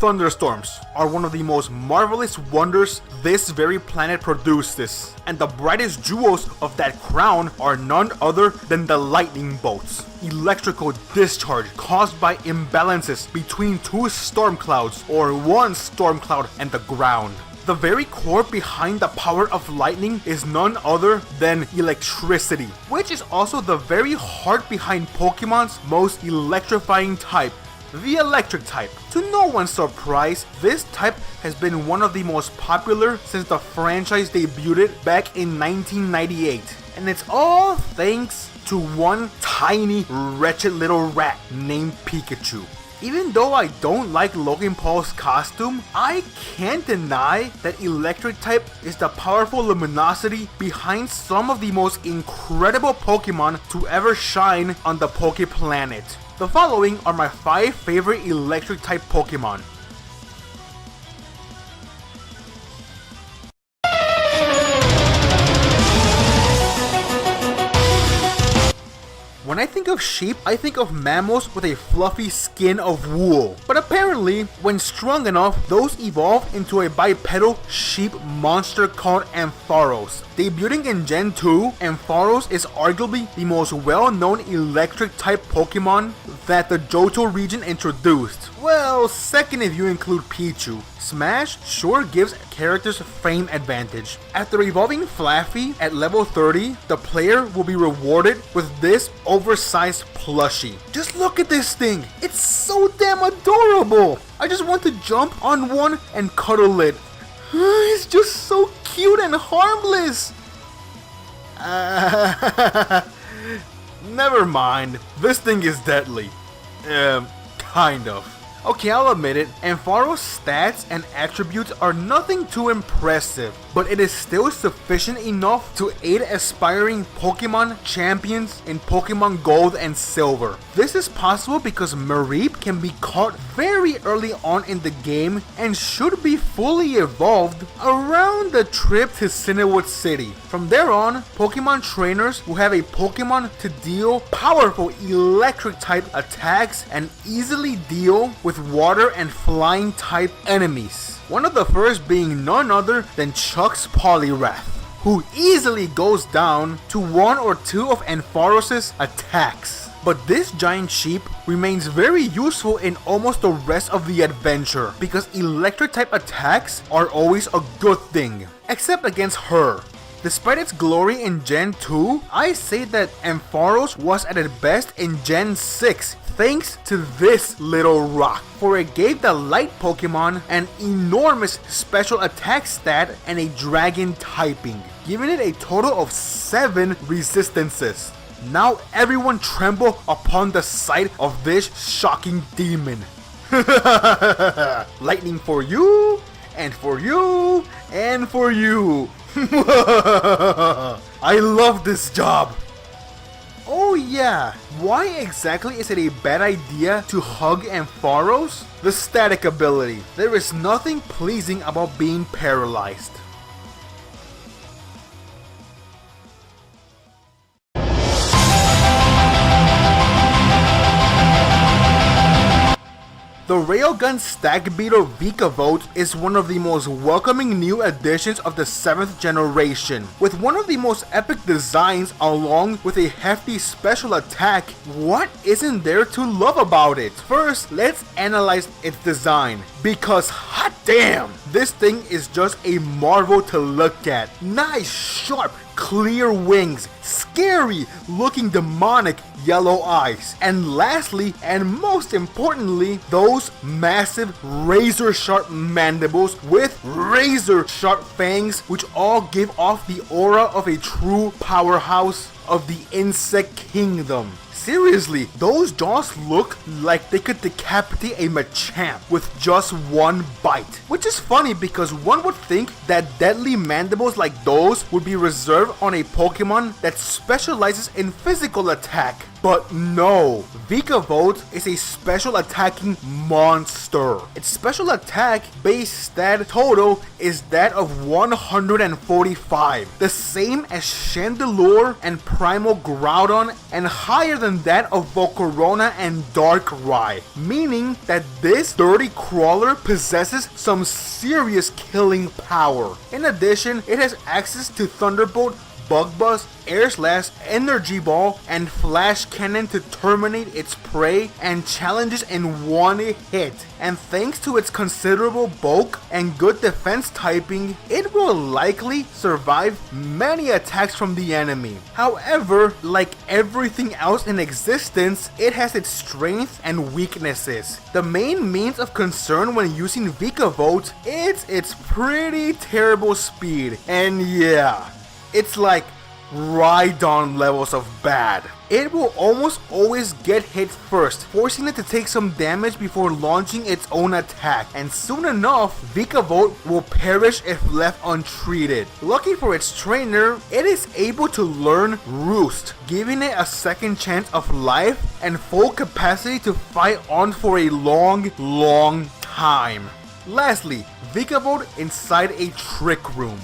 thunderstorms are one of the most marvelous wonders this very planet produces, and the brightest jewels of that crown are none other than the lightning bolts. Electrical discharge caused by imbalances between two storm clouds or one storm cloud and the ground. The very core behind the power of lightning is none other than electricity, which is also the very heart behind Pokemon's most electrifying type, the electric type. To no one's surprise, this type has been one of the most popular since the franchise debuted back in 1998, and it's all thanks to one tiny, wretched little rat named Pikachu. Even though I don't like Logan Paul's costume, I can't deny that electric type is the powerful luminosity behind some of the most incredible Pokemon to ever shine on the Poke Planet. The following are my 5 favorite electric type Pokemon. When I think of sheep, I think of mammals with a fluffy skin of wool. But apparently, when strong enough, those evolve into a bipedal sheep monster called Ampharos. Debuting in Gen 2, Ampharos is arguably the most well-known electric type Pokemon that the Johto region introduced. Well, second if you include Pichu. Smash sure gives characters fame advantage. After evolving Flaffy at level 30, the player will be rewarded with this oversized plushie. Just look at this thing, it's so damn adorable! I just want to jump on one and cuddle it. It's just so cute and harmless! Never mind, this thing is deadly. Kind of. Okay, I'll admit it, Ampharos' stats and attributes are nothing too impressive, but it is still sufficient enough to aid aspiring Pokemon champions in Pokemon Gold and Silver. This is possible because Mareep can be caught very early on in the game and should be fully evolved around the trip to Cinewood City. From there on, Pokemon trainers will have a Pokemon to deal powerful electric type attacks and easily deal with water and flying type enemies. One of the first being none other than Chuck's Poliwrath, who easily goes down to 1 or 2 of Ampharos' attacks. But this giant sheep remains very useful in almost the rest of the adventure because electric type attacks are always a good thing, except against her. Despite its glory in Gen 2, I say that Ampharos was at its best in Gen 6 thanks to this little rock, for it gave the light Pokemon an enormous special attack stat and a dragon typing, giving it a total of 7 resistances. Now everyone tremble upon the sight of this shocking demon. Lightning for you, and for you, and for you. I love this job. Oh yeah, why exactly is it a bad idea to hug Ampharos? The static ability. There is nothing pleasing about being paralyzed. The Railgun Stag Beetle Vikavolt is one of the most welcoming new additions of the 7th generation. With one of the most epic designs along with a hefty special attack, what isn't there to love about it? First, let's analyze its design, because hot damn, this thing is just a marvel to look at. Nice, sharp, clear wings, scary looking demonic yellow eyes, and lastly and most importantly, those massive razor sharp mandibles with razor sharp fangs, which all give off the aura of a true powerhouse of the insect kingdom. Seriously, those jaws look like they could decapitate a Machamp with just one bite. Which is funny because one would think that deadly mandibles like those would be reserved on a Pokemon that specializes in physical attack. But no, Vikavolt is a special attacking monster. Its special attack base stat total is that of 145, the same as Chandelure and Primal Groudon, and higher than that of Volcarona and Darkrai, meaning that this dirty crawler possesses some serious killing power. In addition, it has access to Thunderbolt, Bug Buzz, Air Slash, Energy Ball, and Flash Cannon to terminate its prey and challenges in one hit. And thanks to its considerable bulk and good defense typing, it will likely survive many attacks from the enemy. However, like everything else in existence, it has its strengths and weaknesses. The main means of concern when using Vikavolt is its pretty terrible speed. And yeah, it's like Rhydon levels of bad. It will almost always get hit first, forcing it to take some damage before launching its own attack, and soon enough, Vikavolt will perish if left untreated. Lucky for its trainer, it is able to learn Roost, giving it a second chance of life and full capacity to fight on for a long time. Lastly, Vikavolt inside a Trick Room.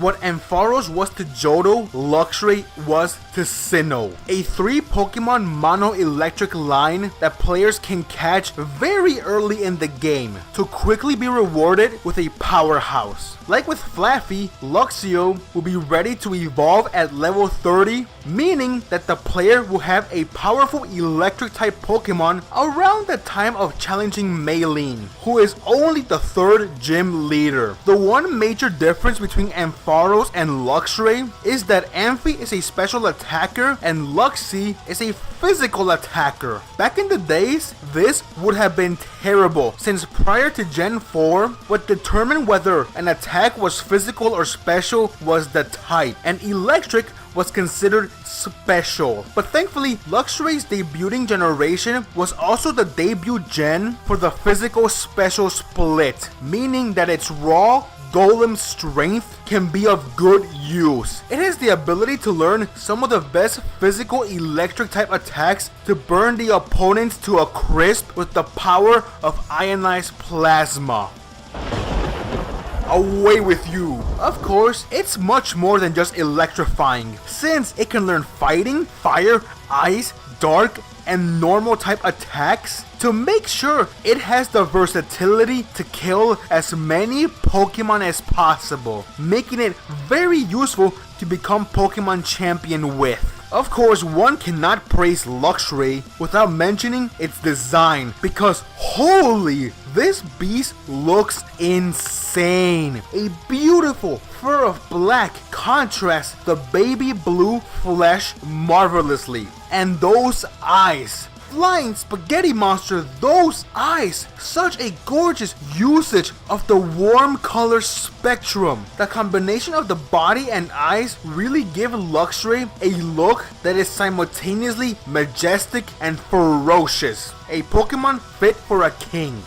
What Ampharos was to Johto, Luxray was to Sinnoh. A 3 Pokemon mono electric line that players can catch very early in the game to quickly be rewarded with a powerhouse. Like with Flaffy, Luxio will be ready to evolve at level 30, meaning that the player will have a powerful electric type Pokemon around the time of challenging Maylene, who is only the 3rd gym leader. The one major difference between Ampharos and Luxray is that Amphy is a special attacker and Luxie is a physical attacker. Back in the days, this would have been terrible, since prior to Gen 4, what determined whether an attack was physical or special was the type, and electric was considered special. But thankfully, Luxray's debuting generation was also the debut gen for the physical special split, meaning that its raw Golem strength can be of good use. It has the ability to learn some of the best physical electric type attacks to burn the opponents to a crisp with the power of ionized plasma. Away with you! Of course, it's much more than just electrifying, since it can learn fighting, fire, ice, dark, and normal type attacks to make sure it has the versatility to kill as many Pokemon as possible, making it very useful to become Pokemon champion with. Of course, one cannot praise Luxray without mentioning its design, because holy, this beast looks insane. A beautiful fur of black contrasts the baby blue flesh marvelously. And those eyes, flying spaghetti monster, those eyes, such a gorgeous usage of the warm color spectrum. The combination of the body and eyes really give Luxray a look that is simultaneously majestic and ferocious. A Pokemon fit for a king.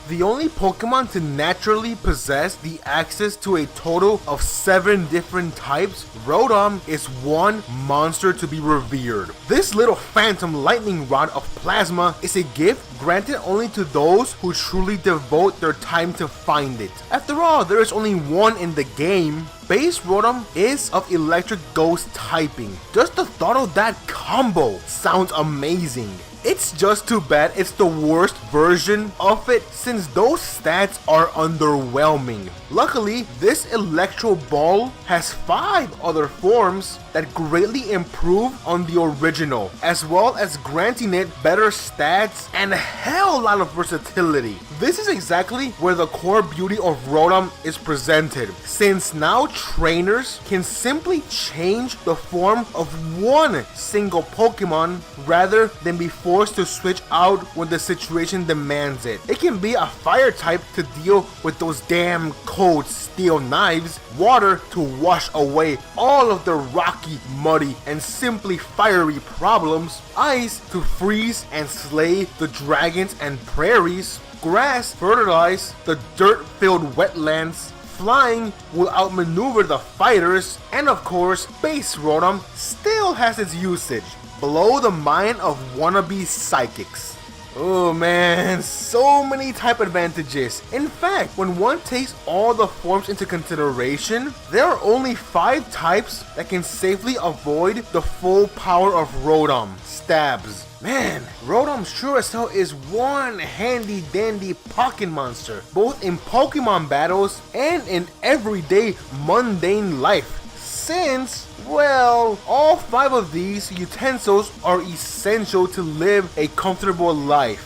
The only Pokemon to naturally possess the access to a total of 7 different types, Rotom is one monster to be revered. This little phantom lightning rod of plasma is a gift granted only to those who truly devote their time to find it. After all, there is only one in the game. Base Rotom is of electric ghost typing. Just the thought of that combo sounds amazing. It's just too bad it's the worst version of it, since those stats are underwhelming. Luckily, this Electro Ball has 5 other forms that greatly improve on the original, as well as granting it better stats and a hell lot of versatility. This is exactly where the core beauty of Rotom is presented, since now trainers can simply change the form of one single Pokemon rather than before forced to switch out when the situation demands it. It can be a fire type to deal with those damn cold steel knives, water to wash away all of the rocky, muddy, and simply fiery problems, ice to freeze and slay the dragons and prairies, grass fertilize the dirt-filled wetlands, flying will outmaneuver the fighters, and of course, base Rotom still has its usage. Blow the mind of wannabe psychics. Oh man, so many type advantages. In fact, when one takes all the forms into consideration, there are only 5 types that can safely avoid the full power of Rotom. Stabs. Man, Rotom sure as hell is one handy dandy pocket monster, both in Pokemon battles and in everyday mundane life. Since, well, all 5 of these utensils are essential to live a comfortable life.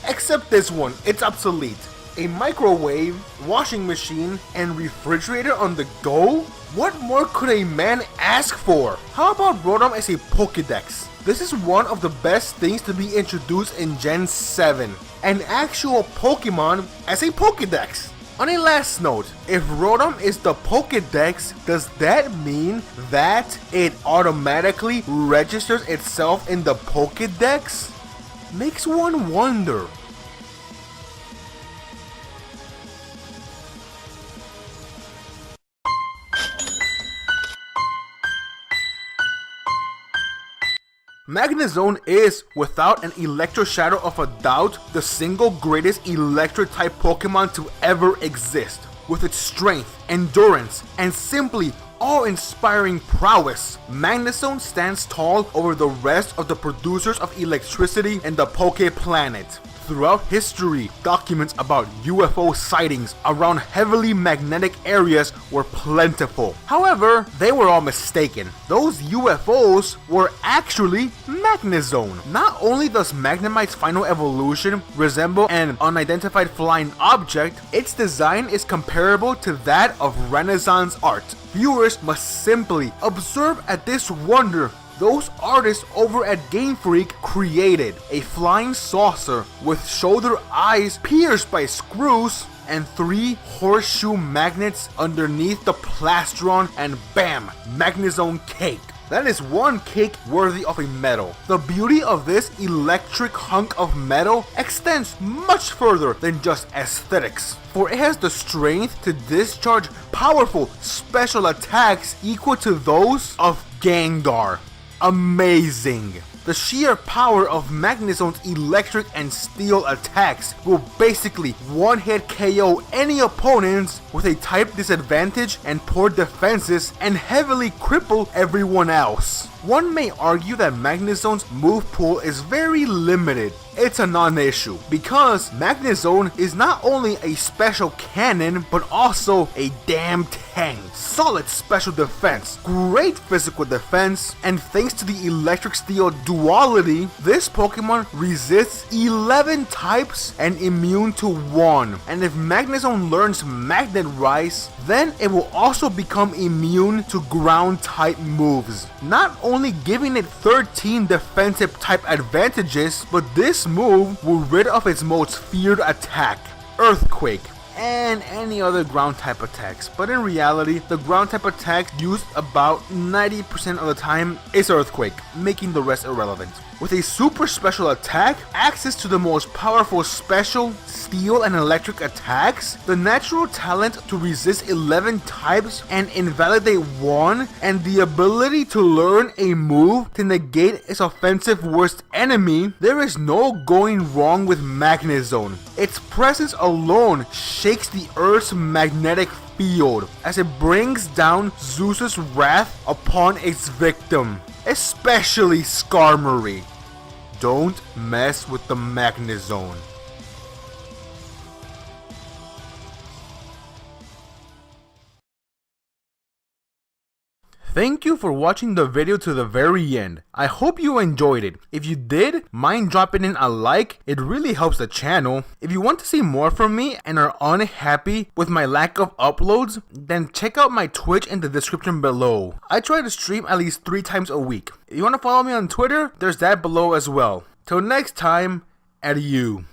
Except this one, it's obsolete. A microwave, washing machine, and refrigerator on the go? What more could a man ask for? How about Rotom as a Pokédex? This is one of the best things to be introduced in Gen 7. An actual Pokemon as a Pokédex. On a last note, if Rotom is the Pokédex, does that mean that it automatically registers itself in the Pokédex? Makes one wonder. Magnezone is, without an electro shadow of a doubt, the single greatest electric-type Pokemon to ever exist. With its strength, endurance, and simply awe-inspiring prowess, Magnezone stands tall over the rest of the producers of electricity in the Poke Planet. Throughout history, documents about UFO sightings around heavily magnetic areas were plentiful. However, they were all mistaken. Those UFOs were actually Magnezone. Not only does Magnemite's final evolution resemble an unidentified flying object, its design is comparable to that of Renaissance art. Viewers must simply observe at this wonder. Those artists over at Game Freak created a flying saucer with shoulder eyes pierced by screws and 3 horseshoe magnets underneath the plastron, and bam, Magnezone cake. That is one cake worthy of a medal. The beauty of this electric hunk of metal extends much further than just aesthetics, for it has the strength to discharge powerful special attacks equal to those of Gengar. Amazing. The sheer power of Magnezone's electric and steel attacks will basically one-hit KO any opponents with a type disadvantage and poor defenses, and heavily cripple everyone else. One may argue that Magnezone's move pool is very limited. It's a non-issue, because Magnezone is not only a special cannon, but also a damn tank. Solid special defense, great physical defense, and thanks to the electric steel duality, this Pokemon resists 11 types and immune to 1. And if Magnezone learns Magnet Rise, then it will also become immune to ground type moves, not only giving it 13 defensive type advantages, but this move will rid of its most feared attack, Earthquake, and any other ground type attacks. But in reality, the ground type attack used about 90% of the time is Earthquake, making the rest irrelevant. With a super special attack, access to the most powerful special, steel, and electric attacks, the natural talent to resist 11 types and invalidate 1, and the ability to learn a move to negate its offensive worst enemy, there is no going wrong with Magnezone. Its presence alone shakes the Earth's magnetic field as it brings down Zeus's wrath upon its victim, especially Skarmory. Don't mess with the Magnezone. Thank you for watching the video to the very end. I hope you enjoyed it. If you did, mind dropping in a like, it really helps the channel. If you want to see more from me and are unhappy with my lack of uploads, then check out my Twitch in the description below. I try to stream at least 3 times a week. If you want to follow me on Twitter, there's that below as well. Till next time, adieu.